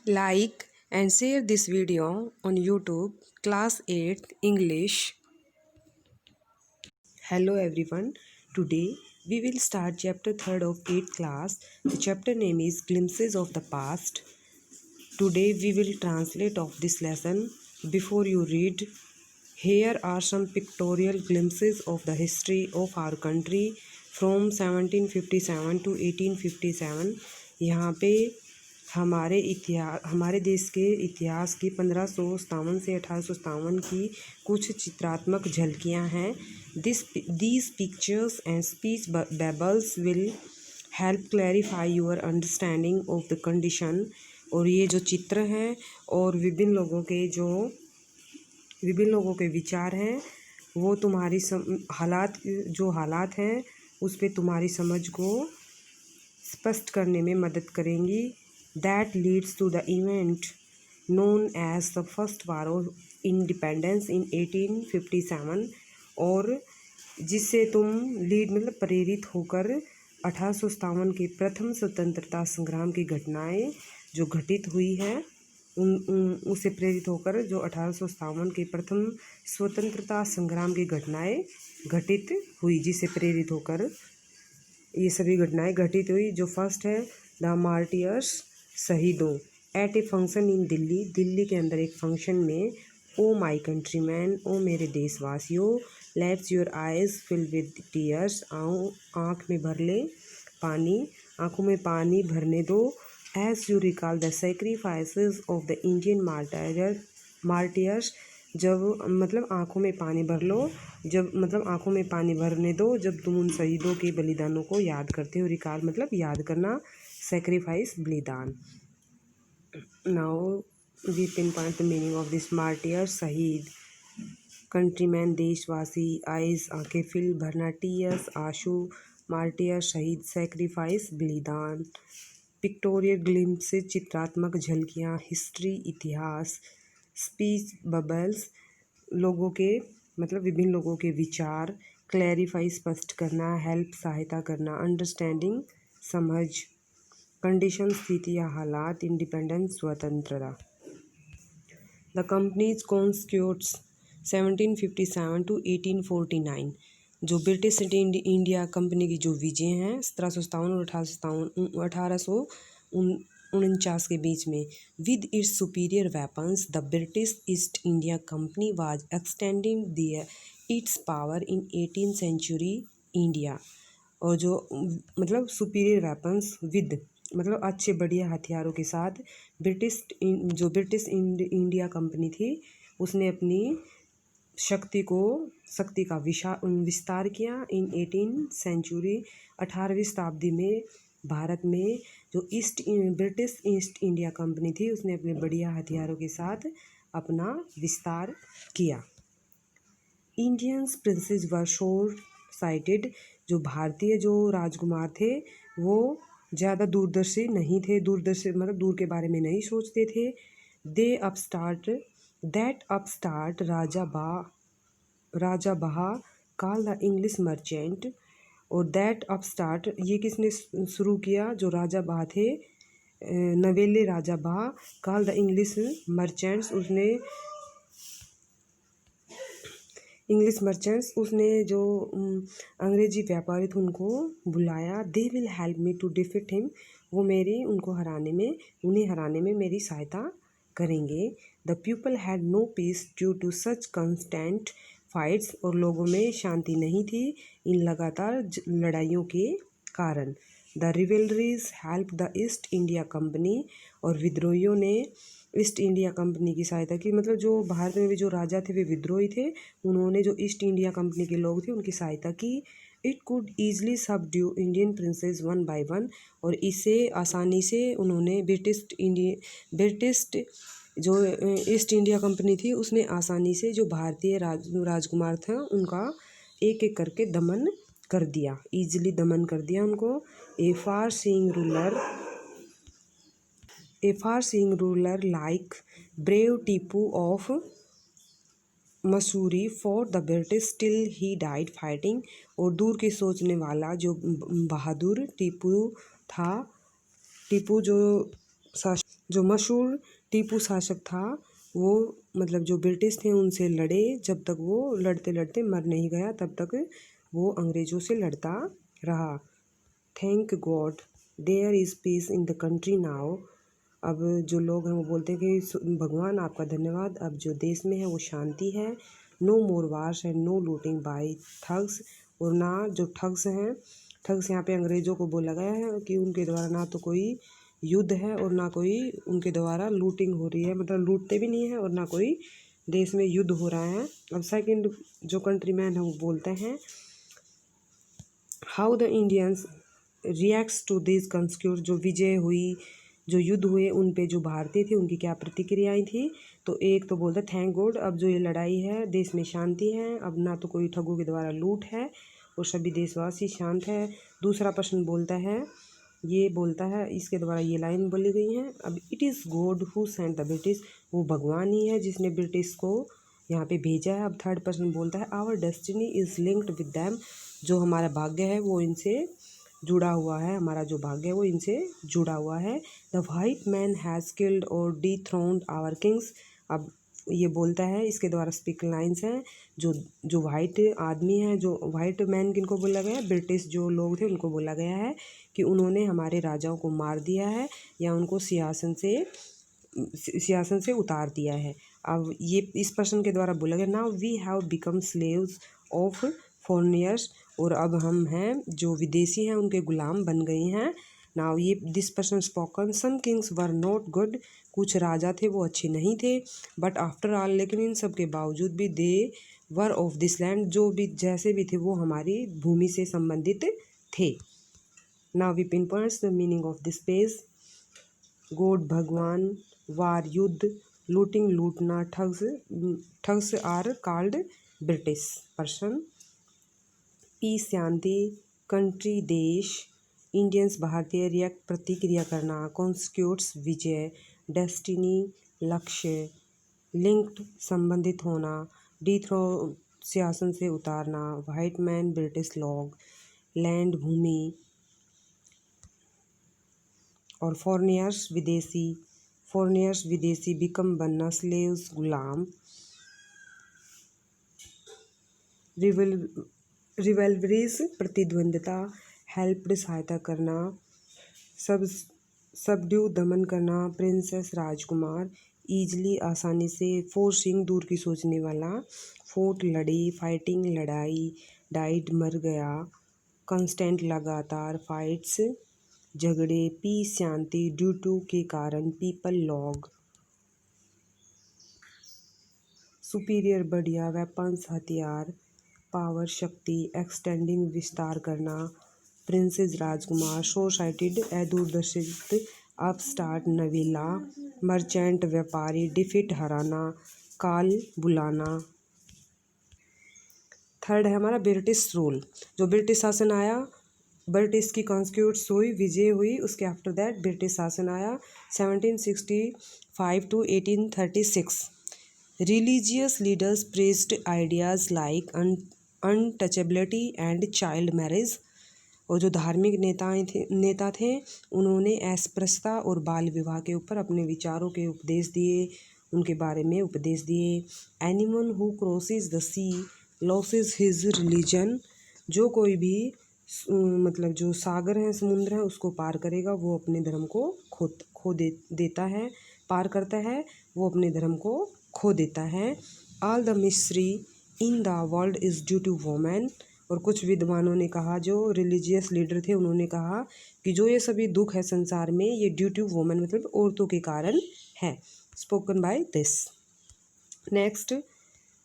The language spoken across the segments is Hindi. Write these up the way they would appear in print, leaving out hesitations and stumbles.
Like and share this video on YouTube, Class 8 English. Hello everyone. Today we will start chapter 3rd of 8th class. The chapter name is Glimpses of the Past. Today we will translate of this lesson. Before you read, here are some pictorial glimpses of the history of our country from 1757 to 1857. यहाँ पे हमारे देश के इतिहास की 1557 से 1857 की कुछ चित्रात्मक झलकियाँ हैं. These pictures and speech bubbles will help clarify your understanding of the condition. और ये जो चित्र हैं और विभिन्न लोगों के विचार हैं वो तुम्हारी हालात हैं उस पे तुम्हारी समझ को स्पष्ट करने में मदद करेंगी. That leads to the event known as the First War of Independence in 1857. और जिससे तुम प्रेरित होकर 1857 के प्रथम स्वतंत्रता संग्राम की घटनाएं जो घटित हुई है उससे प्रेरित होकर जो 1857 के प्रथम स्वतंत्रता संग्राम की घटनाएं घटित हुई जिससे प्रेरित होकर ये सभी घटनाएं घटित हुई. जो फर्स्ट है द मार्टियर्स, शहीदों. At a function in Delhi के अंदर एक फंक्शन में ओ माई कंट्रीमैन, ओ मेरे देशवासियों, let's your eyes fill with tears, आँख में भर ले पानी, आँखों में पानी भरने दो. As you recall the sacrifices of the Indian martyrs, जब आँखों में पानी भर लो, आँखों में पानी भरने दो जब तुम उन शहीदों के बलिदानों को याद करते हो. रिकॉल याद करना, सेक्रीफाइस बलिदान. Now we pin point the meaning of this martyr. शहीद, कंट्रीमैन देशवासी, आइज आँखें, फिल भरना, टीयर्स आंसू, मार्टियर शहीद, सेक्रीफाइस बलिदान. पिक्टोरियल ग्लिम्प्सेस चित्रात्मक झलकियाँ, हिस्ट्री इतिहास, स्पीच बबल्स विभिन्न लोगों के विचार, क्लैरिफाई स्पष्ट करना, हेल्प सहायता करना, अंडरस्टैंडिंग समझ, कंडीशन स्थिति या हालात, इंडिपेंडेंस स्वतंत्रता. The companies constitutes 1757 to 1849. जो ब्रिटिश इंडिया कंपनी की जो विजय हैं 1757 और 1849 के बीच में. With its superior weapons the British East India Company was extending its power in 18th century India. और जो सुपीरियर वेपन्स विद अच्छे बढ़िया हथियारों के साथ ब्रिटिश इंडिया कंपनी थी उसने अपनी शक्ति का विस्तार किया. इन 18th सेंचुरी 18वीं शताब्दी में भारत में जो ब्रिटिश ईस्ट इंडिया कंपनी थी उसने अपने बढ़िया हथियारों के साथ अपना विस्तार किया. इंडियंस प्रिंसेस वर शॉर्ट साइटेड. जो भारतीय जो राजकुमार थे वो ज़्यादा दूरदर्शी नहीं थे, दूर के बारे में नहीं सोचते थे. दैट अपस्टार्ट राजा बहा कॉल द इंग्लिश मर्चेंट. और दैट अपस्टार्ट ये किसने शुरू किया? जो राजा बहा थे, नवेले राजा बहा, कॉल द इंग्लिश मर्चेंट्स, उसने जो अंग्रेजी व्यापारी थे उनको बुलाया. They will help me to defeat him. वो उन्हें हराने में मेरी सहायता करेंगे. The people had no peace due to such constant fights. और लोगों में शांति नहीं थी इन लगातार लड़ाइयों के कारण. The rivalries help the East India Company. और विद्रोहियों ने ईस्ट इंडिया कंपनी की सहायता की. जो भारत में भी जो राजा थे वे विद्रोही थे, उन्होंने जो ईस्ट इंडिया कंपनी के लोग थे उनकी सहायता की. It could easily subdue Indian princess one by one. और इसे आसानी से उन्होंने ब्रिटिश जो ईस्ट इंडिया कंपनी थी उसने आसानी से जो भारतीय राजकुमार थे उनका एक एक करके दमन कर दिया, ईजिली दमन कर दिया उनको. A far seeing ruler like brave Tipu of Mysore for the British till he died fighting. और दूर के सोचने वाला जो बहादुर टीपू था, जो मशहूर टीपू शासक था वो मतलब जो ब्रिटिश थे उनसे लड़े, जब तक वो लड़ते लड़ते मर नहीं गया तब तक वो अंग्रेज़ों से लड़ता रहा। Thank God there is peace in the country now. अब जो लोग हैं वो बोलते हैं कि भगवान आपका धन्यवाद, अब जो देश में है वो शांति है। No more wars and no looting by thugs, और ना जो ठग्स हैं, ठग्स यहाँ पे अंग्रेज़ों को बोला गया है कि उनके द्वारा ना तो कोई युद्ध है और ना कोई उनके द्वारा लूटिंग हो रही है, मतलब लूटते भी नहीं है और ना कोई देश में युद्ध हो रहा है। अब सेकंड जो कंट्री मैन है वो बोलते हैं how the Indians reacts to this conquest, जो विजय हुई, जो युद्ध हुए उन पे जो भारतीय थे उनकी क्या प्रतिक्रियाएं थी। तो एक तो बोलता थैंक गॉड, अब जो ये लड़ाई है देश में शांति है, अब ना तो कोई ठगों के द्वारा लूट है और सभी देशवासी शांत है। दूसरा प्रश्न बोलता है, ये बोलता है, इसके द्वारा ये लाइन बोली गई है, अब it is God who sent the British, वो भगवान ही है जिसने ब्रिटिश को यहाँ पे भेजा है। अब थर्ड पर्सन बोलता है our destiny is linked with them, जो हमारा भाग्य है वो इनसे जुड़ा हुआ है, हमारा जो भाग्य है वो इनसे जुड़ा हुआ है। The white man has killed और डिथ्रोन्ड आवर किंग्स, अब ये बोलता है, इसके द्वारा स्पीक लाइन्स हैं, जो जो वाइट आदमी है, जो वाइट मैन किनको बोला गया है, ब्रिटिश जो लोग थे उनको बोला गया है कि उन्होंने हमारे राजाओं को मार दिया है या उनको सिंहासन से उतार दिया है। अब ये इस प्रश्न के द्वारा बोला गया now we have become slaves of foreigners, और अब हम हैं जो विदेशी हैं उनके गुलाम बन गए हैं। नाउ ये this person spoken some kings were not good, कुछ राजा थे वो अच्छे नहीं थे, बट आफ्टर ऑल, लेकिन इन सब के बावजूद भी दे वर ऑफ दिस लैंड, जो भी जैसे भी थे वो हमारी भूमि से संबंधित थे। Now we pin points the meaning of this page. God भगवान, वार युद्ध, लूटिंग लूटना, thugs are called British person, peace शांति, कंट्री देश, इंडियंस भारतीय, रिएक्ट प्रतिक्रिया करना, कॉन्स्टिट्यूट्स विजय, डेस्टिनी लक्ष्य, लिंक्ड संबंधित होना, डिथ्रो सिंहासन से उतारना, वाइट मैन ब्रिटिश लोग, लैंड भूमि, और फॉरेनियर्स विदेशी, बिकम बनना, स्लेव्स गुलाम, रिवेलवरीज प्रतिद्वंदता, हेल्प्ड सहायता करना, सबड्यू दमन करना, प्रिंसेस राजकुमार, ईजली आसानी से, फोर्सिंग दूर की सोचने वाला, फोर्ट लड़ी, फाइटिंग लड़ाई, डाइड मर गया, कंस्टेंट लगातार, फाइट्स झगड़े, पीस शांति, ड्यू टू के कारण, पीपल लॉग, सुपीरियर बढ़िया, वेपन्स हथियार, पावर शक्ति, एक्सटेंडिंग विस्तार करना, प्रिंसेस राजकुमार, शॉर्ट साइटेड अदूरदर्शित, अपस्टार्ट नवीला, मर्चेंट व्यापारी, डिफिट हराना, काल बुलाना। थर्ड है हमारा ब्रिटिश रूल, जो ब्रिटिश शासन आया, ब्रिटिश की कॉन्स्टिट्यूट्स हुई, विजय हुई, उसके आफ्टर दैट ब्रिटिश शासन आया 1765 to 1836। Religious leaders praised ideas like untouchability and child marriage, और जो धार्मिक नेता थे उन्होंने अस्पृश्यता और बाल विवाह के ऊपर अपने विचारों के उपदेश दिए, उनके बारे में उपदेश दिए। Anyone who crosses the sea loses his religion, जो कोई भी मतलब जो सागर है, समुद्र है, उसको पार करेगा वो अपने धर्म को खो देता है, पार करता है वो अपने धर्म को खो देता है। All the mystery in the world is due to women, और कुछ विद्वानों ने कहा, जो रिलीजियस लीडर थे उन्होंने कहा कि जो ये सभी दुख है संसार में ये ड्यू टू वोमेन, मतलब औरतों के कारण है। Spoken by this. Next,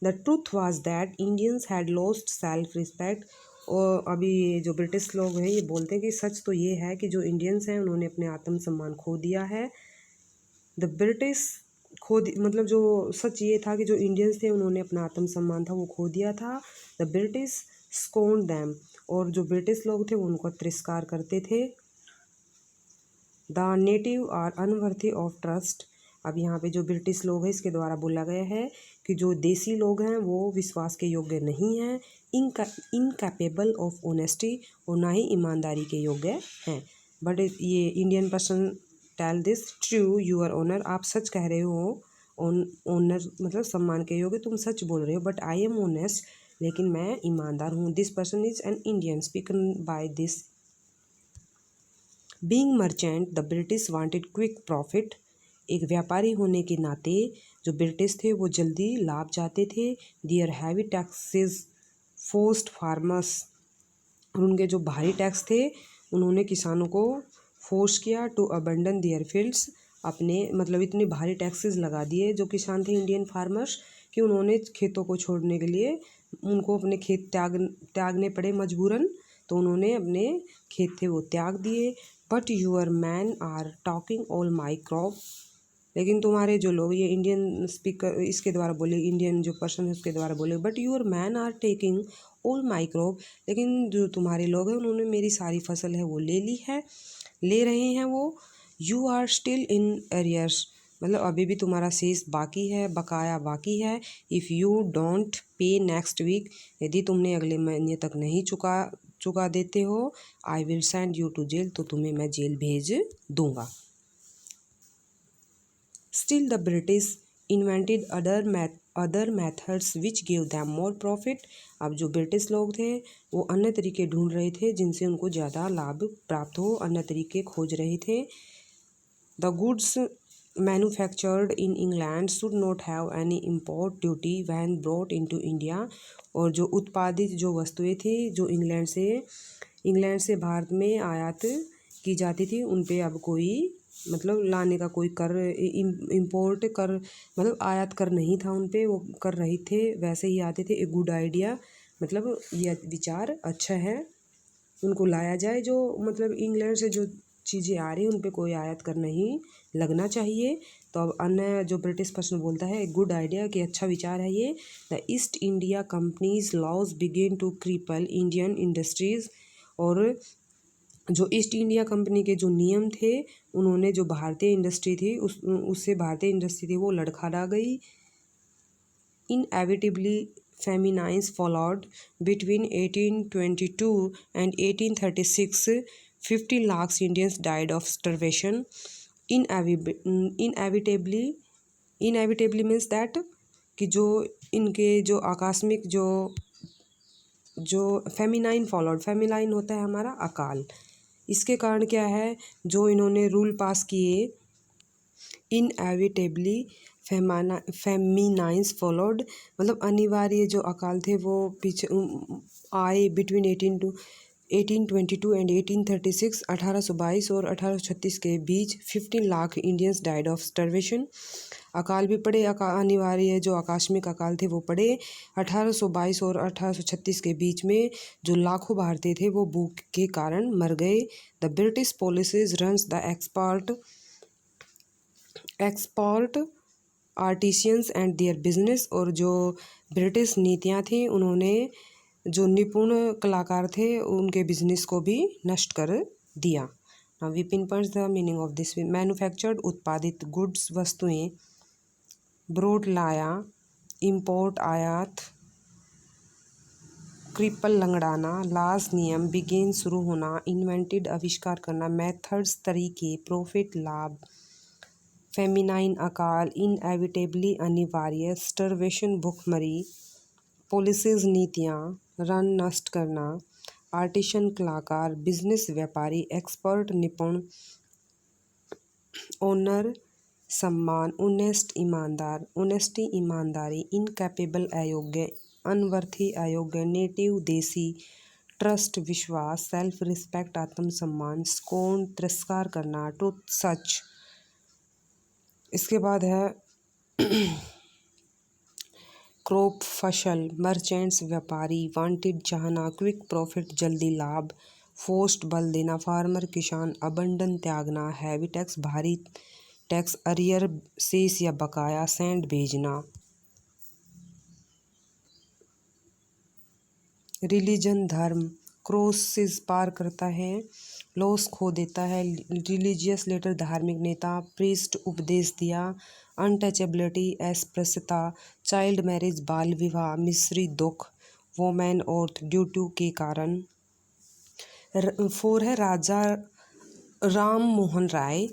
the truth was that Indians had lost self respect, और अभी जो ब्रिटिश लोग हैं ये बोलते हैं कि सच तो ये है कि जो इंडियंस हैं उन्होंने अपने आत्मसम्मान खो दिया है। द ब्रिटिश मतलब जो सच ये था कि जो इंडियंस थे उन्होंने अपना आत्मसम्मान था वो खो दिया था। द ब्रिटिश स्कोन दैम, और जो ब्रिटिश लोग थे वो उनको तिरस्कार करते थे। The native are unworthy of trust, अब यहाँ पे जो ब्रिटिश लोग हैं इसके द्वारा बोला गया है कि जो देसी लोग हैं वो विश्वास के योग्य नहीं हैं, इनकैपेबल ऑफ ऑनेस्टी, और ना ही ईमानदारी के योग्य हैं। बट ये Indian person tell this true your honour, आप सच कह रहे हो, ऑनर मतलब सम्मान के योग्य, तुम सच बोल रहे हो, बट आई एम ऑनेस्ट, लेकिन मैं ईमानदार हूँ। This person is an Indian spoken by this being merchant the British wanted quick profit, एक व्यापारी होने के नाते जो ब्रिटिश थे वो जल्दी लाभ चाहते थे। दियर हैवी टैक्सेस फोर्स्ड फार्मर्स, उनके जो भारी टैक्स थे उन्होंने किसानों को फोर्स किया टू अबंडन दियर फील्ड्स, अपने मतलब इतने भारी टैक्सेस लगा दिए जो किसान थे इंडियन फार्मर्स कि उन्होंने खेतों को छोड़ने के लिए उनको अपने खेत त्यागने पड़े मजबूरन, तो उन्होंने अपने खेत थे वो त्याग दिए। But your man are talking all my crop, लेकिन तुम्हारे जो लोग, ये इंडियन स्पीकर इसके द्वारा बोले, इंडियन जो पर्सन है उसके द्वारा बोले, but your man are taking all my crop, लेकिन जो तुम्हारे लोग हैं उन्होंने मेरी सारी फसल है वो ले ली है, ले रहे हैं वो। You are still in arrears, मतलब अभी भी तुम्हारा शेष बाकी है, बकाया बाकी है। If you don't pay next week, यदि तुमने अगले महीने तक नहीं चुका देते हो, I will send you to jail, तो तुम्हें मैं जेल भेज दूंगा। Still the British invented other methods which give them more profit, अब जो ब्रिटिश लोग थे वो अन्य तरीके ढूंढ रहे थे जिनसे उनको ज़्यादा लाभ प्राप्त हो, अन्य तरीके खोज रहे थे। The goods manufactured in England should not have any import duty when brought into India, और जो उत्पादित जो वस्तुएं थी जो इंग्लैंड से भारत में आयात की जाती थी उन पे अब कोई मतलब लाने का कोई कर, इम्पोर्ट कर मतलब आयात कर नहीं था उन पे, वो कर रहे थे वैसे ही आते थे। ए गुड आइडिया, मतलब यह विचार अच्छा है, उनको लाया जाए, जो मतलब इंग्लैंड से जो चीज़ें आ रही हैं उन पे कोई आयात कर नहीं लगना चाहिए। तो अब अन्य जो ब्रिटिश पर्सन बोलता है गुड आइडिया, कि अच्छा विचार है ये। The East India Company's laws begin to cripple Indian industries, और जो ईस्ट इंडिया कंपनी के जो नियम थे उन्होंने जो भारतीय इंडस्ट्री थी उससे भारतीय इंडस्ट्री थी वो लड़खड़ा गई। Inevitably, famines followed. Between 1822 and 1836, 50 lakhs Indians died of starvation. Inevitably, inevitably means that कि जो इनके जो आकस्मिक जो फेमिनाइन फॉलोड, फेमिनाइन होता है हमारा अकाल, इसके कारण क्या है जो इन्होंने रूल पास किए, इनएविटेबली फेमिनाइंस फॉलोड, मतलब अनिवार्य जो अकाल थे वो पीछे आए। बिटवीन 1822 एंड 1836, 1822 और 1836 के बीच 15 lakh Indians died of starvation, अकाल भी पड़े, अनिवार्य जो आकस्मिक अकाल थे वो पड़े। 1822 और 1836 के बीच में जो लाखों भारतीय थे वो भूख के कारण मर गए। The British policies runs the export artisans and their business, और जो ब्रिटिश नीतियां थी उन्होंने जो निपुण कलाकार थे उनके बिजनेस को भी नष्ट कर दिया। Now we pin points the meaning of this. Manufactured उत्पादित, गुड्स वस्तुएं, ब्रोड लाया, इंपोर्ट आयात, क्रिपल लंगड़ाना, लाज नियम, बिगेन शुरू होना, इन्वेंटेड आविष्कार करना, मेथड्स तरीके, प्रॉफिट लाभ, फेमिनाइन अकाल, इनएविटेबली अनिवार्य, स्टार्वेशन भूखमरी, पॉलिसीज नीतियाँ, रन नष्ट करना, आर्टिशन कलाकार, बिजनेस व्यापारी, एक्सपर्ट निपुण, ओनर सम्मान, ऑनेस्ट ईमानदार, ऑनेस्टी ईमानदारी, इनकैपेबल अयोग्य, अनवर्थी अयोग्य, नेटिव देसी, ट्रस्ट विश्वास, सेल्फ रिस्पेक्ट आत्मसम्मान, स्कोन तिरस्कार करना, ट्रुथ सच। इसके बाद है क्रॉप फसल, मर्चेंट्स व्यापारी, वांटेड चाहना, क्विक प्रॉफिट जल्दी लाभ, फोर्स्ड बल देना, फार्मर किसान, अबंडन त्यागना, हैवी टैक्स भारी टैक्स, अरियर शेष या बकाया, सेंड भेजना। रिलीजन धर्म, क्रॉसेस पार करता है, लॉस खो देता है, रिलीजियस लेटर धार्मिक नेता, प्रीस्ट उपदेश दिया, अनटचेबिलिटी अस्पृश्यता, चाइल्ड मैरिज बाल विवाह, मिस्री दुख, वोमेन औरत ड्यूटी के कारण। 4 है राजा राम मोहन राय,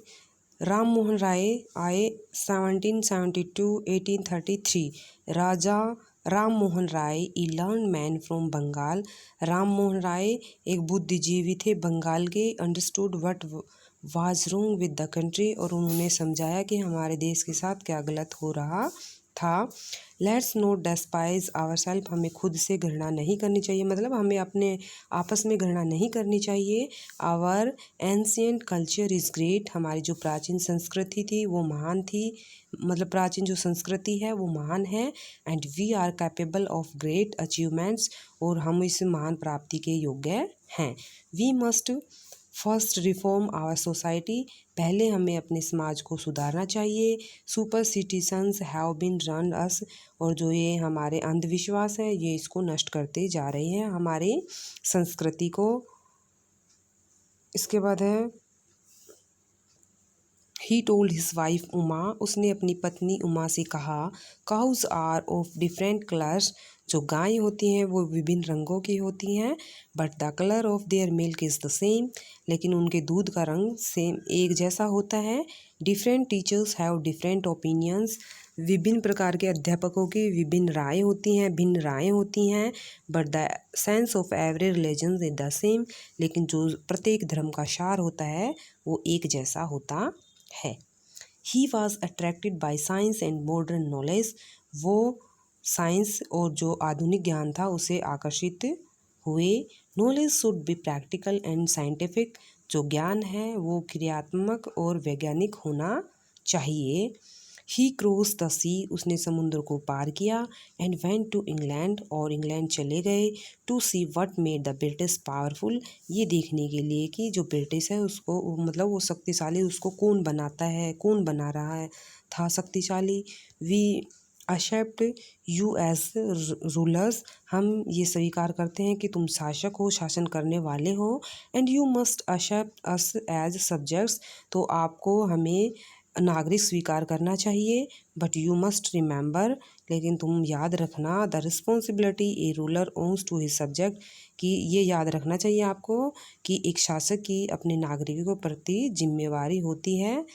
राम मोहन राय आए 1772-1833। Raja Ram Mohan Roy a learned man from Bengal. Ram Mohan Roy एक बुद्धिजीवी थे बंगाल के। Understood what was wrong with the country, और उन्होंने समझाया कि हमारे देश के साथ क्या गलत हो रहा था। लेट्स नोट डेस्पाइज आवर सेल्फ, हमें खुद से घृणा नहीं करनी चाहिए, मतलब हमें अपने आपस में घृणा नहीं करनी चाहिए। Our ancient culture is great, हमारी जो प्राचीन संस्कृति थी वो महान थी, मतलब प्राचीन जो संस्कृति है वो महान है। And we are capable of great achievements, और हम इस महान प्राप्ति के योग्य हैं। We must first reform our society, पहले हमें अपने समाज को सुधारना चाहिए। Superstitions have been run us, और जो ये हमारे अंधविश्वास हैं ये इसको नष्ट करते जा रहे हैं हमारे संस्कृति को। इसके बाद है he told his wife Uma, उसने अपनी पत्नी उमा से कहा, cows are of different colours, जो गायें होती हैं वो विभिन्न रंगों की होती हैं। But the colour of their milk is the same, लेकिन उनके दूध का रंग सेम एक जैसा होता है। Different teachers have different opinions, विभिन्न प्रकार के अध्यापकों की विभिन्न राय होती हैं, भिन्न राय होती हैं। But the sense of every religion is the same, लेकिन जो प्रत्येक धर्म का सार होता है वो एक जैसा होता है। He was attracted by science and modern knowledge, वो साइंस और जो आधुनिक ज्ञान था उसे आकर्षित हुए। Knowledge should be practical and scientific, जो ज्ञान है वो क्रियात्मक और वैज्ञानिक होना चाहिए। ही क्रॉस द सी, उसने समुद्र को पार किया। एंड वेंट टू इंग्लैंड, और इंग्लैंड चले गए। To see what made the British powerful, ये देखने के लिए कि जो ब्रिटिश है उसको, मतलब वो शक्तिशाली, उसको कौन बनाता है, कौन बना रहा है था शक्तिशाली। We accept you as rulers, हम ये स्वीकार करते हैं कि तुम शासक हो, शासन करने वाले हो। And you must accept us as subjects, तो आपको हमें नागरिक स्वीकार करना चाहिए। बट यू मस्ट रिमेंबर, लेकिन तुम याद रखना, the responsibility a ruler owns to his subject, कि ये याद रखना चाहिए आपको कि एक शासक की अपने नागरिकों के प्रति जिम्मेवारी होती है,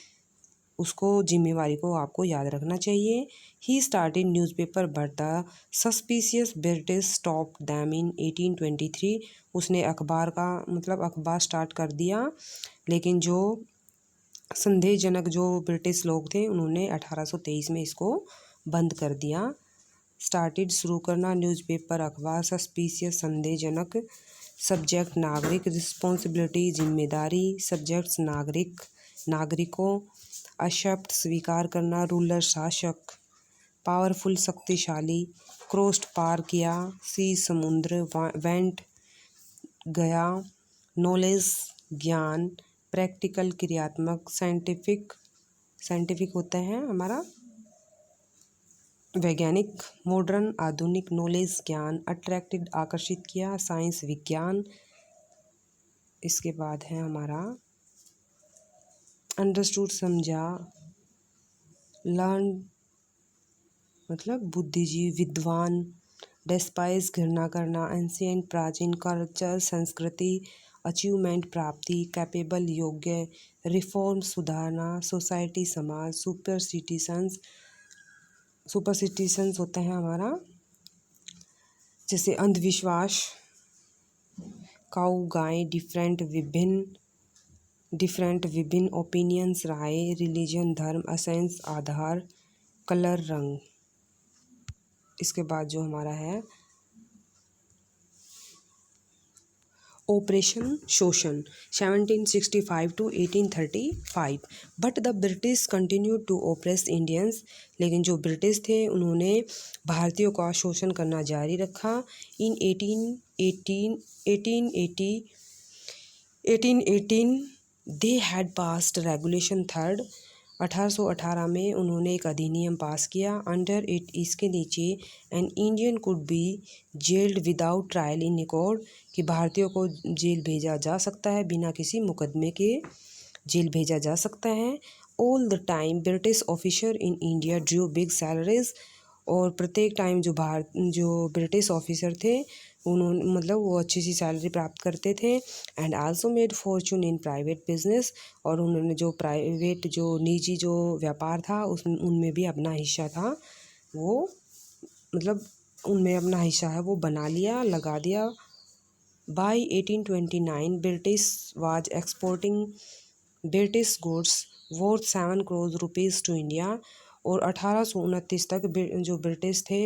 उसको जिम्मेवारी को आपको याद रखना चाहिए। He started newspaper but the suspicious British stop them in 1823, उसने अखबार का मतलब अखबार स्टार्ट कर दिया, लेकिन जो संदेहजनक जो ब्रिटिश लोग थे उन्होंने 1823 में इसको बंद कर दिया। स्टार्टेड शुरू करना, न्यूज़पेपर अखबार, सस्पिशियस संदेहजनक, सब्जेक्ट नागरिक, रिस्पॉन्सिबिलिटी जिम्मेदारी, सब्जेक्ट्स नागरिक नागरिकों, एक्सेप्ट स्वीकार करना, रूलर शासक, पावरफुल शक्तिशाली, क्रॉस्ड पार किया, सी समुद्र, वेंट गया, नॉलेज ज्ञान, प्रैक्टिकल क्रियात्मक, साइंटिफिक साइंटिफिक होता है हमारा वैज्ञानिक, मॉडर्न आधुनिक, नॉलेज ज्ञान, अट्रैक्टेड आकर्षित किया, साइंस विज्ञान। इसके बाद है हमारा अंडरस्टूड समझा, लर्न मतलब बुद्धिजीवी विद्वान, डेस्पाइज घृणा करना, एंशियंट प्राचीन, कल्चर संस्कृति, अचीवमेंट प्राप्ति, कैपेबल योग्य, रिफॉर्म सुधारना, सोसाइटी समाज, सुपरस्टिशंस होता है हमारा जैसे अंधविश्वास, काऊ गाय, डिफरेंट विभिन्न, ओपिनियंस राय, रिलीजन धर्म, असेंस आधार, कलर रंग। इसके बाद जो हमारा है ऑपरेशन शोषण 1765 to 1835। But the British continue to oppress Indians, लेकिन जो ब्रिटिश थे उन्होंने भारतीयों का शोषण करना जारी रखा। इन 1818 they had passed regulation third, 1818 में उन्होंने एक अधिनियम पास किया। अंडर इट, इसके नीचे, an Indian could be gelled without trial in court, कि भारतीयों को जेल भेजा जा सकता है, बिना किसी मुकदमे के जेल भेजा जा सकता है। All the time British officer in India Drew big salaries, और प्रत्येक टाइम जो ब्रिटिश ऑफिसर थे उन्होंने मतलब वो अच्छी सी सैलरी प्राप्त करते थे। And also made Fortune in private business, और उन्होंने जो प्राइवेट जो निजी जो व्यापार था उस उनमें भी अपना हिस्सा था, वो मतलब उनमें अपना हिस्सा है वो बना लिया, लगा दिया। By 1829 British was exporting British goods worth 7 crore rupees to India. और 1829 तक जो ब्रिटिश थे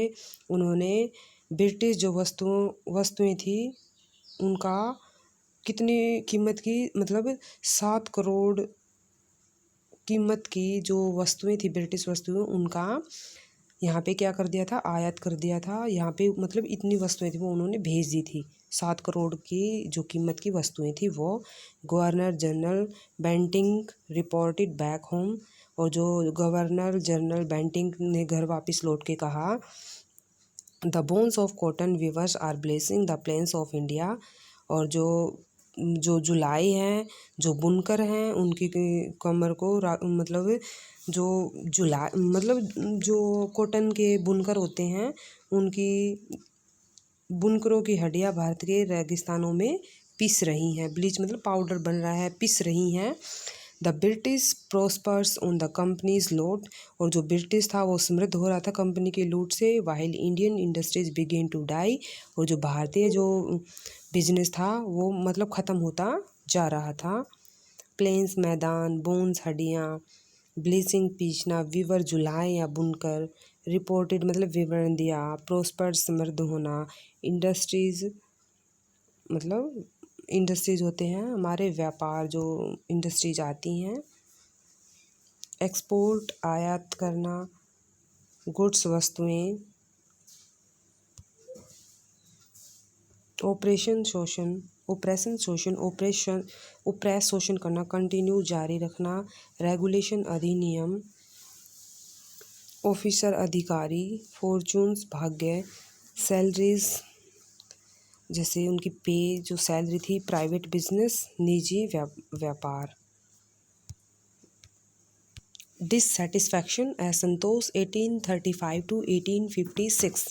उन्होंने ब्रिटिश जो वस्तुएं थी उनका कितनी कीमत की, मतलब 7 करोड़ कीमत की जो वस्तुएं थी ब्रिटिश वस्तुएं, उनका यहाँ पे क्या कर दिया था, आयात कर दिया था। यहाँ पे मतलब इतनी वस्तुएं थी वो उन्होंने भेज दी थी। 7 करोड़ की जो कीमत की वस्तुएं थी वो governor general Bentinck reported back home, और जो गवर्नर जनरल बेंटिंग ने घर वापस लौट के कहा, the bones of cotton weavers are blessing the plains of India. और जो जो जुलाई हैं, जो बुनकर हैं, उनकी कमर को मतलब जो मतलब जो कॉटन के बुनकर होते हैं उनकी बुनकरों की हड्डियां भारत के रेगिस्तानों में पिस रही हैं। ब्लीच मतलब पाउडर बन रहा है, पिस रही हैं। The British prospers on the company's loot, और जो ब्रिटिश था वो समृद्ध हो रहा था कंपनी के लूट से। While Indian industries began to die, और जो भारतीय जो बिजनेस था वो मतलब ख़त्म होता जा रहा था। प्लेन्स मैदान, बोन्स हड्डियाँ, ब्लीचिंग पीसना, वीवर जुलाई या बुनकर, रिपोर्टेड मतलब विवरण दिया, प्रोस्पर समृद्ध होना, इंडस्ट्रीज मतलब इंडस्ट्रीज होते हैं हमारे व्यापार, जो इंडस्ट्रीज आती हैं। एक्सपोर्ट आयात करना, गुड्स वस्तुएं। ऑपरेशन शोषण, ऑपरेशन शोषण, ऑपरेस शोषण करना, कंटिन्यू जारी रखना, रेगुलेशन अधिनियम, ऑफिसर अधिकारी, फॉर्चून्स भाग्य, सैलरीज जैसे उनकी पे जो सैलरी थी, प्राइवेट बिजनेस निजी व्यापार। डिससेटिस्फैक्शन असंतोष 1835 to 1856।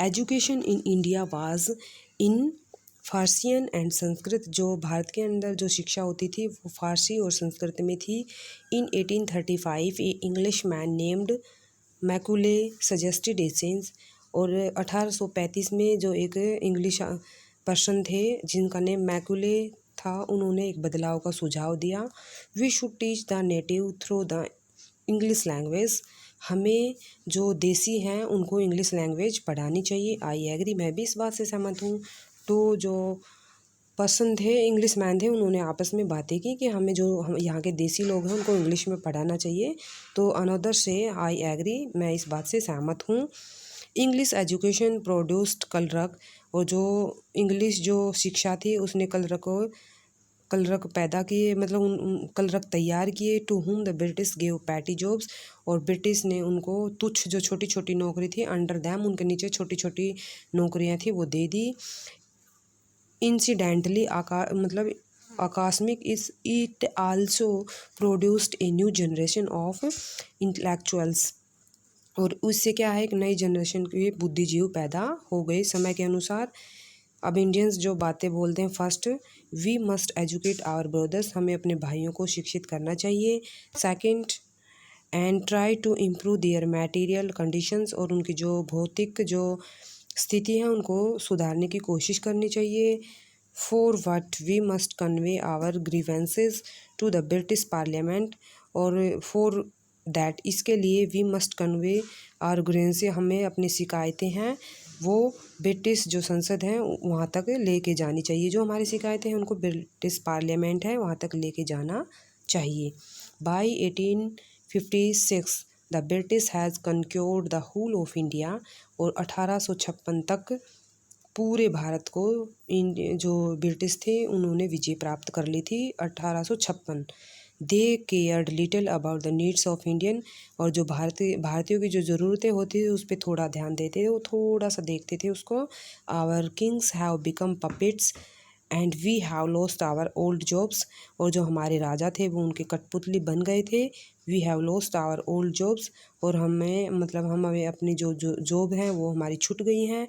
Education in India was in Persian and Sanskrit, जो भारत के अंदर जो शिक्षा होती थी वो फारसी और संस्कृत में थी। In 1835 a Englishman named Macaulay suggested a change, और 1835 में जो एक इंग्लिश पर्सन थे जिनका नेम मैकुले था, उन्होंने एक बदलाव का सुझाव दिया। We should teach the native through the English language, हमें जो देसी हैं उनको इंग्लिश लैंग्वेज पढ़ानी चाहिए। आई एग्री, मैं भी इस बात से सहमत हूँ। तो जो पर्सन थे, इंग्लिश मैन थे, उन्होंने आपस में बातें की कि हमें जो हम यहाँ के देसी लोग हैं उनको इंग्लिश में पढ़ाना चाहिए। तो अनदर से आई एग्री, मैं इस बात से सहमत हूँ। इंग्लिश एजुकेशन प्रोड्यूस्ड कलरक, और जो इंग्लिश जो शिक्षा थी उसने कलरक पैदा किए, मतलब कलरक तैयार किए। To whom the British gave petty jobs, और ब्रिटिश ने उनको तुच्छ जो छोटी छोटी नौकरी थी, अंडर दैम उनके नीचे छोटी छोटी नौकरियां थी वो दे दी। इंसिडेंटली मतलब आकस्मिक इस it also produced a new generation of intellectuals, और उससे क्या है, एक नई जनरेशन के बुद्धिजीव पैदा हो गए समय के अनुसार। अब इंडियंस जो बातें बोलते हैं, first we must educate our brothers, हमें अपने भाइयों को शिक्षित करना चाहिए। Second and try to improve their material conditions, और उनकी जो भौतिक जो स्थिति है उनको सुधारने की कोशिश करनी चाहिए। For what we must convey our grievances to the British parliament, और फॉर दैट इसके लिए we must convey our grievances, हमें अपनी शिकायतें हैं वो ब्रिटिश जो संसद है वहाँ तक लेके जानी चाहिए। जो हमारी शिकायतें हैं उनको ब्रिटिश पार्लियामेंट है वहाँ तक लेके जाना चाहिए। By 1856 the British has conquered the whole of India, और 1856 तक पूरे भारत को जो ब्रिटिश थे उन्होंने विजय प्राप्त कर ली थी। 1856 they cared little about the needs of Indian, और जो भारतीयों की जो ज़रूरतें होती थी उस पर थोड़ा ध्यान देते थे, वो थोड़ा सा देखते थे उसको। Our kings have become puppets and we have lost our old jobs, और जो हमारे राजा थे वो उनके कठपुतली बन गए थे। We have lost our old jobs, और हमें मतलब हम हमें अपनी जो जॉब हैं वो हमारी छूट गई हैं।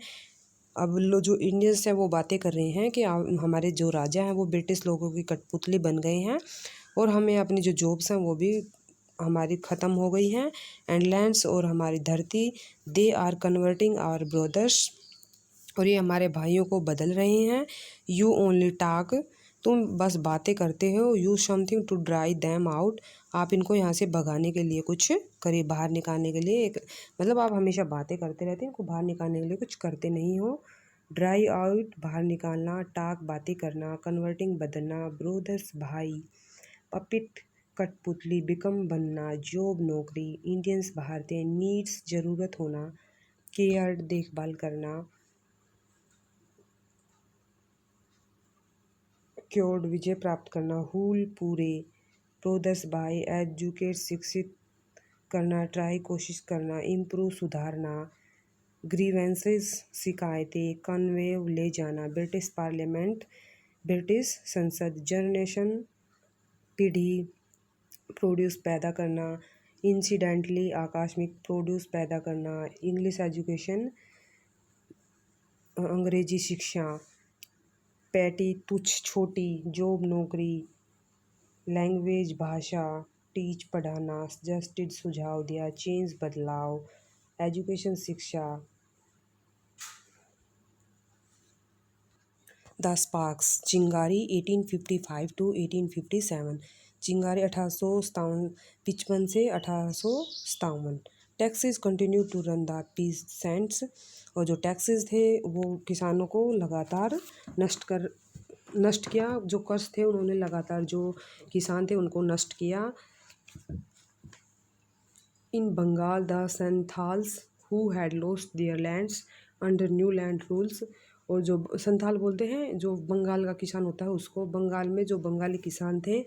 अब जो इंडियंस हैं वो बातें कर रहे हैं कि हमारे जो राजा हैं वो ब्रिटिश लोगों की कठपुतली बन गए हैं और हमें अपनी जो जॉब्स हैं वो भी हमारी ख़त्म हो गई हैं। एंड लैंड्स और हमारी धरती, they are converting our brothers, और ये हमारे भाइयों को बदल रहे हैं। यू ओनली टॉक, तुम बस बातें करते हो। You something to drive them out, आप इनको यहाँ से भगाने के लिए कुछ करिए, बाहर निकालने के लिए एक, मतलब आप हमेशा बातें करते रहते हैं, इनको बाहर निकालने के लिए कुछ करते नहीं हो। ड्राई आउट बाहर निकालना, टाक बातें करना, कन्वर्टिंग बदलना, ब्रोदर्स भाई, पपिट कठपुतली, बिकम बनना, जॉब नौकरी, इंडियंस भारतीय, नीड्स ज़रूरत होना, केयर देखभाल करना, क्योर्ड विजय प्राप्त करना, हुल पूरे, प्रोदस बाय एजुकेट शिक्षित करना, ट्राई कोशिश करना, इम्प्रूव सुधारना, ग्रीवेंसेस शिकायतें, कन्वेव ले जाना, ब्रिटिश पार्लियामेंट ब्रिटिश संसद, जनरेशन पीढ़ी, प्रोड्यूस पैदा करना, इंसिडेंटली आकस्मिक, प्रोड्यूस पैदा करना, इंग्लिश एजुकेशन अंग्रेजी शिक्षा, पैटी तुच्छ छोटी, जॉब नौकरी, लैंग्वेज भाषा, टीच पढ़ाना, सजेस्टेड सुझाव दिया, चेंज बदलाव, एजुकेशन शिक्षा, द स्पार्क्स चिंगारी 1855 टू 1857, चिंगारी 1855 से 1857। Taxes continue to run the peasants, और जो टैक्सेस थे वो किसानों को लगातार नष्ट किया, जो कर्ज थे उन्होंने लगातार जो किसान थे उनको नष्ट किया। In Bengal the Santhals who had lost their lands under new land rules, और जो संथाल बोलते हैं जो बंगाल का किसान होता है उसको, बंगाल में जो बंगाली किसान थे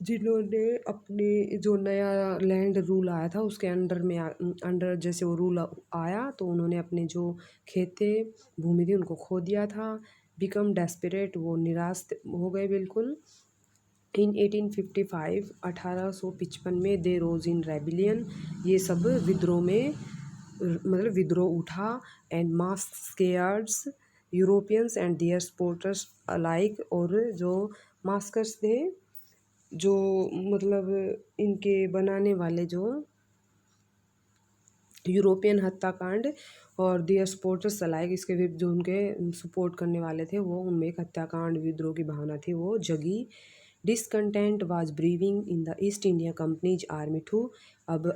जिन्होंने अपने जो नया लैंड रूल आया था उसके अंडर में अंडर जैसे वो रूल आया तो उन्होंने अपने जो खेत थे, भूमि थी, उनको खो दिया था। बिकम डेस्परेट, वो निराश हो गए बिल्कुल। इन 1855 1855 में दे रोज इन रेबिलियन, ये सब विद्रोह में मतलब विद्रोह उठा। And massacres Europeans and their supporters alike, और जो मास्कर्स थे जो मतलब इनके बनाने वाले जो यूरोपियन हत्याकांड और दियर सपोर्टर्स अलाइक, इसके विरुद्ध जो उनके सपोर्ट करने वाले थे वो उनमें एक हत्याकांड विद्रोह की भावना थी वो जगी। Discontent was brewing in the East India Company's army too, अब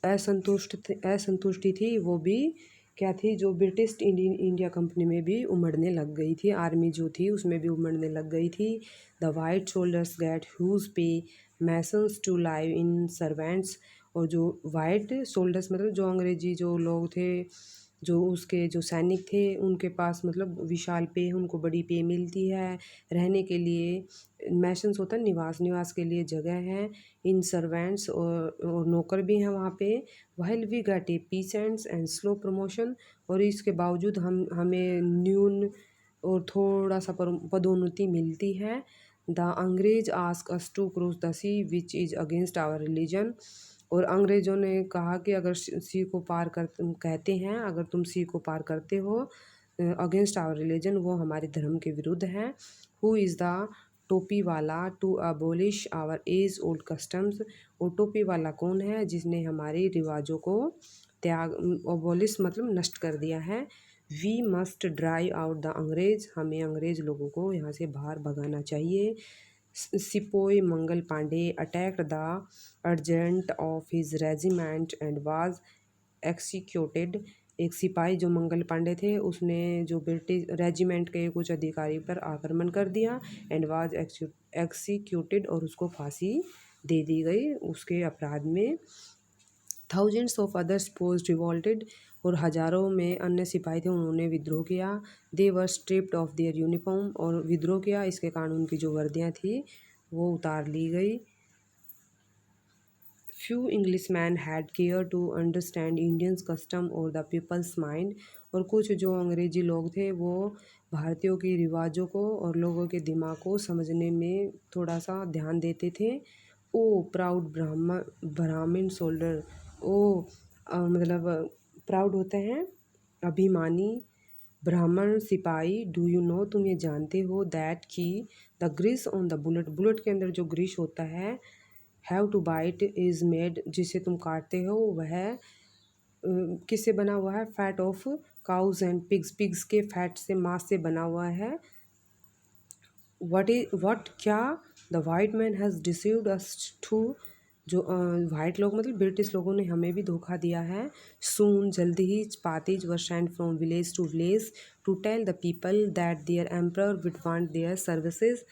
असंतुष्टि थी वो भी क्या थी, जो ब्रिटिश इंडिया कंपनी में भी उमड़ने लग गई थी, आर्मी जो थी उसमें भी उमड़ने लग गई थी। The white soldiers get huge pay, mansions to live in servants, और जो वाइट सोल्डर्स मतलब जो अंग्रेजी जो लोग थे, जो उसके जो सैनिक थे उनके पास मतलब विशाल पे, उनको बड़ी पे मिलती है रहने के लिए। मैशंस होता है निवास, निवास के लिए जगह है। इन सर्वेंट्स और नौकर भी हैं वहाँ पे। While we get a peasants and slow promotion, और इसके बावजूद हमें न्यून और थोड़ा सा पदोन्नति मिलती है। The angrez ask us to cross the sea which is against our religion, और अंग्रेज़ों ने कहा कि अगर सी को पार कर, कहते हैं अगर तुम सी को पार करते हो अगेंस्ट आवर रिलीजन, वो हमारे धर्म के विरुद्ध है। Who is the topi wala to abolish our age old customs, और टोपी वाला कौन है जिसने हमारे रिवाजों को त्याग, अबोलिश मतलब नष्ट कर दिया है। We must drive out the angrez, हमें अंग्रेज लोगों को यहाँ से बाहर भगाना चाहिए। Sepoy Mangal Pandey attacked the adjutant of his regiment and was executed, एक सिपाही जो मंगल पांडे थे उसने जो ब्रिटिश रेजिमेंट के कुछ अधिकारी पर आक्रमण कर दिया। एंड वाज एक्सिक्यूटेड, और उसको फांसी दे दी गई उसके अपराध में। थाउजेंड्स ऑफ अदर्स पोस्ट रिवॉल्टेड, और हजारों में अन्य सिपाही थे उन्होंने विद्रोह किया। दे वर स्ट्रिप्ड ऑफ देयर यूनिफॉर्म, और विद्रोह किया इसके कारण उनकी जो वर्दियाँ थी वो उतार ली गई। Few English man had care to understand Indians custom और द पीपल्स माइंड, और कुछ जो अंग्रेजी लोग थे वो भारतीयों के रिवाजों को और लोगों के दिमाग को समझने में थोड़ा सा ध्यान देते थे। ओ प्राउड ब्राह्मण सोल्डर, ओ मतलब प्राउड होते हैं अभिमानी ब्राह्मण सिपाही, डू यू नो, तुम ये जानते हो, दैट कि the grease on the bullet, bullet के अंदर जो ग्रीस होता है, have to bite is made, जिसे तुम काटते हो वह किससे बना हुआ है, fat of cows and pigs, pigs के फैट से, मांस से बना हुआ है। व्हाट क्या, the white man has deceived us too, जो वाइट लोग मतलब ब्रिटिश लोगों ने हमें भी धोखा दिया है। सून, जल्दी ही, पातीज were sent from village to village to tell the people that their emperor would want their services,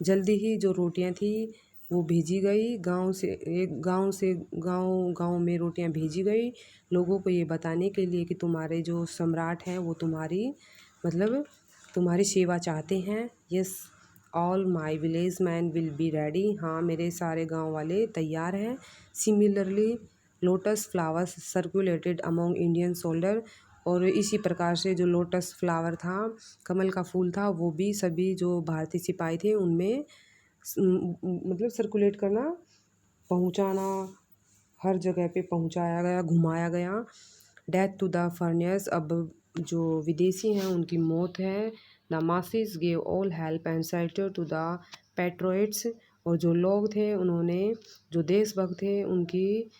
जल्दी ही जो रोटियां थी वो भेजी गई गांव से गांव में रोटियां भेजी गई लोगों को ये बताने के लिए कि तुम्हारे जो सम्राट हैं वो तुम्हारी मतलब तुम्हारी सेवा चाहते हैं। Yes, all my village man will be ready, हाँ मेरे सारे गांव वाले तैयार हैं। Similarly lotus flowers circulated among Indian soldier, और इसी प्रकार से जो लोटस फ्लावर था, कमल का फूल था, वो भी सभी जो भारतीय सिपाही थे उनमें मतलब सर्कुलेट करना, पहुंचाना, हर जगह पे पहुंचाया गया, घुमाया गया। डेथ टू द फर्नियर्स, अब जो विदेशी हैं उनकी मौत है। The masses gave all help and shelter to the patriots, और जो लोग थे उन्होंने, जो देशभक्त थे उनकी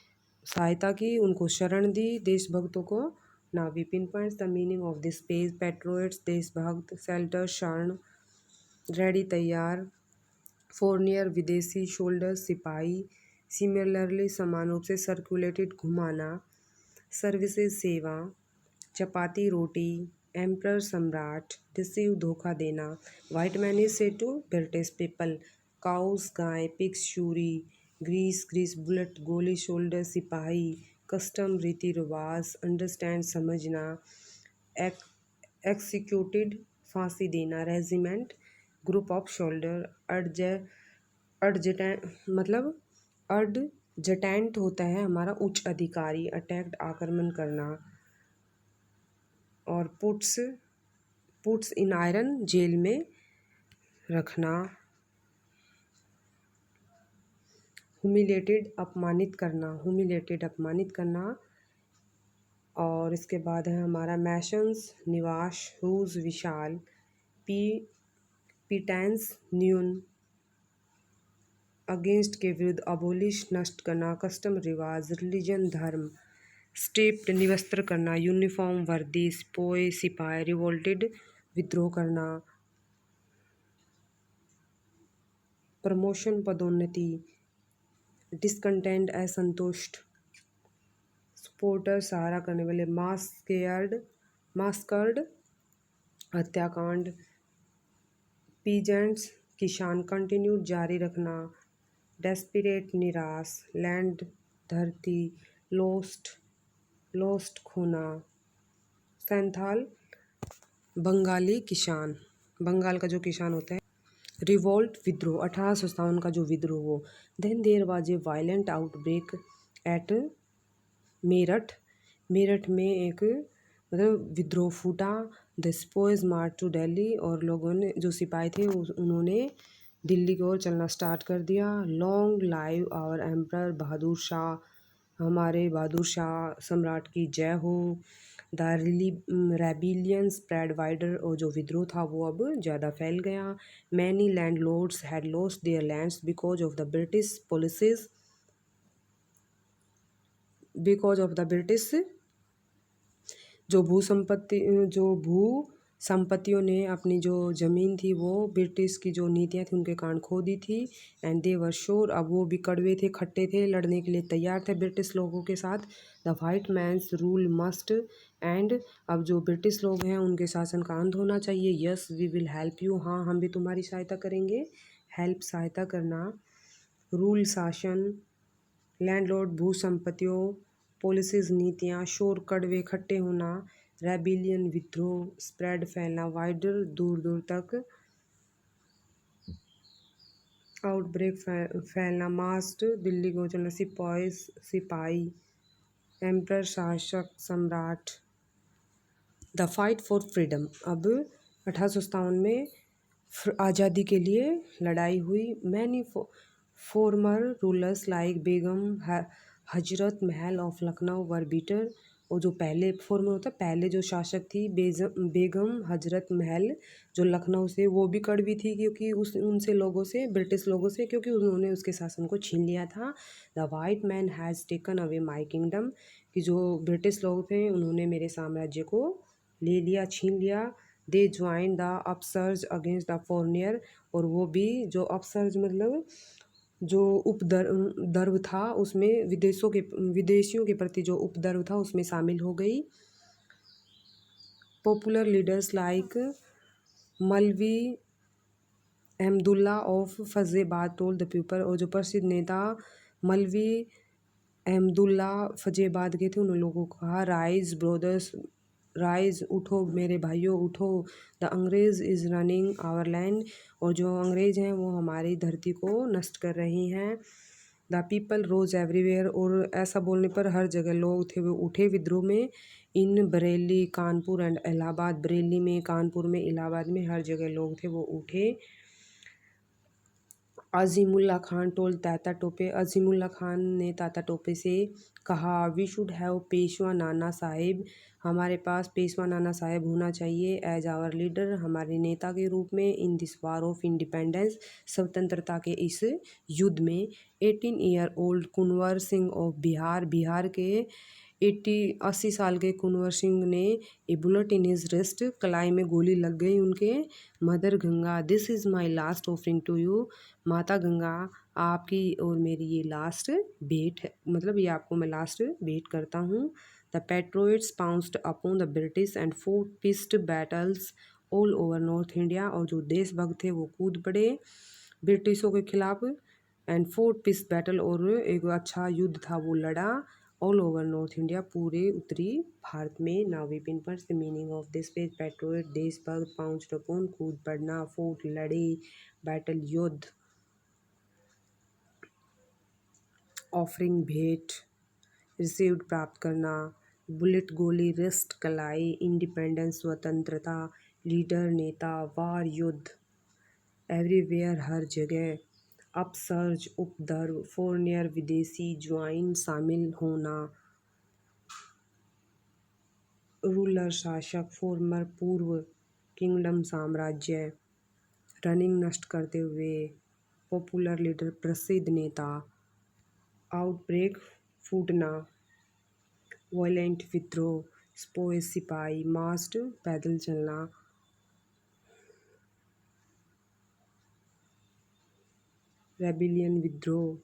सहायता की, उनको शरण दी देशभक्तों को। Now we pin points the meaning of this page, patriots देशभक्त, शेल्टर शरण, रेडी तैयार, फोरनियर विदेशी, शोल्डर सिपाही, सिमिलरली समान रूप से, सर्कुलेटेड घुमाना, सर्विसेज सेवा, चपाती रोटी, एम्प्रर सम्राट, डिसीव धोखा देना, white man is say to British people, cows गाय, पिग्स शूरी, ग्रीस ग्रीस बुलेट गोली, शोल्डर सिपाही, कस्टम रीति रिवाज, अंडरस्टैंड समझना, एक्सिक्यूटेड फांसी देना, regiment group of soldier, adjutant मतलब अडजटेंट होता है हमारा उच्च अधिकारी, अटैक्ड आक्रमण करना, और पुट्स इन आयरन जेल में रखना, हुमिलेटेड अपमानित करना। और इसके बाद है हमारा मैशंस निवास, रूज विशाल, पीटेंस न्यून, अगेंस्ट के विरुद्ध, अबोलिश नष्ट करना, कस्टम रिवाज, रिलीजन धर्म, स्टेप्ड निवस्त्र करना, यूनिफॉर्म वर्दी, स्पोय सिपाही, रिवोल्टेड विद्रोह करना, प्रमोशन पदोन्नति, डिसकंटेंट असंतुष्ट, सपोर्टर सहारा करने वाले, मास्कर्ड हत्याकांड, पीजेंट्स किसान, कंटिन्यूड जारी रखना, डेस्पिरेट निराश, लैंड धरती, लोस्ट खोना, सैंथाल बंगाली किसान, बंगाल का जो किसान होता है। रिवोल्ट विद्रोह, 1857 का जो विद्रोह हो। Then there was a violent outbreak at Meerut में एक मतलब विद्रोह फूटा। The sepoys march to Delhi, और लोगों ने जो सिपाही थे उन्होंने दिल्ली की ओर चलना स्टार्ट कर दिया। Long live our emperor, Bahadur Shah, हमारे बहादुर शाह सम्राट की जय हो। द रेबिलियन स्प्रेड वाइडर, और जो विद्रोह था वो अब ज़्यादा फैल गया। Many landlords had lost their lands because of the British policies, जो भू संपत्तियों ने अपनी जो ज़मीन थी वो ब्रिटिश की जो नीतियाँ थी उनके कारण खो दी थी। एंड दे वर श्योर, अब वो भी कड़वे थे, खट्टे थे, लड़ने के लिए तैयार थे ब्रिटिश लोगों के साथ। The white man's rule must end, अब जो ब्रिटिश लोग हैं उनके शासन का अंत होना चाहिए। Yes we will help you, हाँ हम भी तुम्हारी सहायता करेंगे। हेल्प सहायता करना, रूल शासन, लैंडलॉर्ड भू संपत्तियों, पॉलिसीज नीतियाँ, शोर कड़वे खट्टे होना, रेबिलियन विद्रोह, स्प्रेड फैलना, वाइडर दूर दूर तक, आउटब्रेक फैलना, मास्ट दिल्ली को चलना, सिपाही, एम्प्रर शासक सम्राट। द फाइट फॉर फ्रीडम, अब 1857 में आज़ादी के लिए लड़ाई हुई। Many farmer rulers like Begum Hazrat Mahal of Lucknow were beater, और जो पहले फॉर्म में होता है, पहले जो शासक थी बेगम हजरत महल जो लखनऊ से, वो भी कड़वी थी क्योंकि उस उनसे लोगों से, ब्रिटिश लोगों से, क्योंकि उन्होंने उसके शासन को छीन लिया था। The white man has taken away my kingdom, कि जो ब्रिटिश लोग थे उन्होंने मेरे साम्राज्य को ले लिया, छीन लिया। They join the upsurge against the foreigner, और वो भी जो अपसर्ज मतलब जो उपद्रव था उसमें विदेशियों के प्रति जो उपद्रव था उसमें शामिल हो गई। Popular leaders like Maulvi Ahmadullah of Faizabad told the people, और जो प्रसिद्ध नेता मलवी अहमदुल्ला फैज़ाबाद के थे, उन लोगों को कहा, राइज ब्रदर्स राइज, उठो मेरे भाइयों उठो, द अंग्रेज़ इज़ रनिंग आवर लैंड, और जो अंग्रेज़ हैं वो हमारी धरती को नष्ट कर रही हैं। द पीपल रोज एवरीवेयर, और ऐसा बोलने पर हर जगह लोग थे वो उठे विद्रोह में। इन बरेली कानपुर एंड इलाहाबाद, बरेली में, कानपुर में, इलाहाबाद में, हर जगह लोग थे वो उठे। अजीमुल्ला खान टोल्ड ताता टोपे, अजीमुल्ला खान ने ताता टोपे से कहा, we should have Peshwa Nana Sahib, हमारे पास पेशवा नाना साहिब होना चाहिए, एज आवर लीडर, हमारे नेता के रूप में, in this war of independence, स्वतंत्रता के इस युद्ध में। 18 year old Kunwar Singh of Bihar, Bihar के 80 साल के कुंवर सिंह ने, a bullet in his wrist, कलाई में गोली लग गई उनके। Mother Ganga, this is my last offering to you, माता गंगा आपकी और मेरी ये लास्ट भेंट है, मतलब ये आपको मैं लास्ट भेंट करता हूँ। The patriots pounced upon the British and fought pitched battles all over north India, और जो देशभक्त थे वो कूद पड़े ब्रिटिशों के खिलाफ, एंड फोर्ट पिस्ट बैटल, और एक अच्छा युद्ध था वो लड़ा, ऑल ओवर नॉर्थ इंडिया, पूरे उत्तरी भारत में। नाउ वी पिन पर the meaning of this page, patriot देशभक्त, पाउंस्ड अपॉन कूद पड़ना, फोर्ट लड़े, बैटल युद्ध, ऑफरिंग भेंट, रिसीव्ड प्राप्त करना, बुलेट गोली, रिस्ट कलाई, इंडिपेंडेंस स्वतंत्रता, लीडर नेता, वार युद्ध, एवरीवेयर हर जगह, अपसर्ज उपद्रव, फॉरनियर विदेशी, ज्वाइन शामिल होना, रूलर शासक, फॉर्मर पूर्व, किंगडम साम्राज्य, रनिंग नष्ट करते हुए, पॉपुलर लीडर प्रसिद्ध नेता, आउटब्रेक फूटना, वायलेंट विद्रोह, स्पोय सिपाही, मास्ट पैदल चलना, रेबिलियन विद्रोह,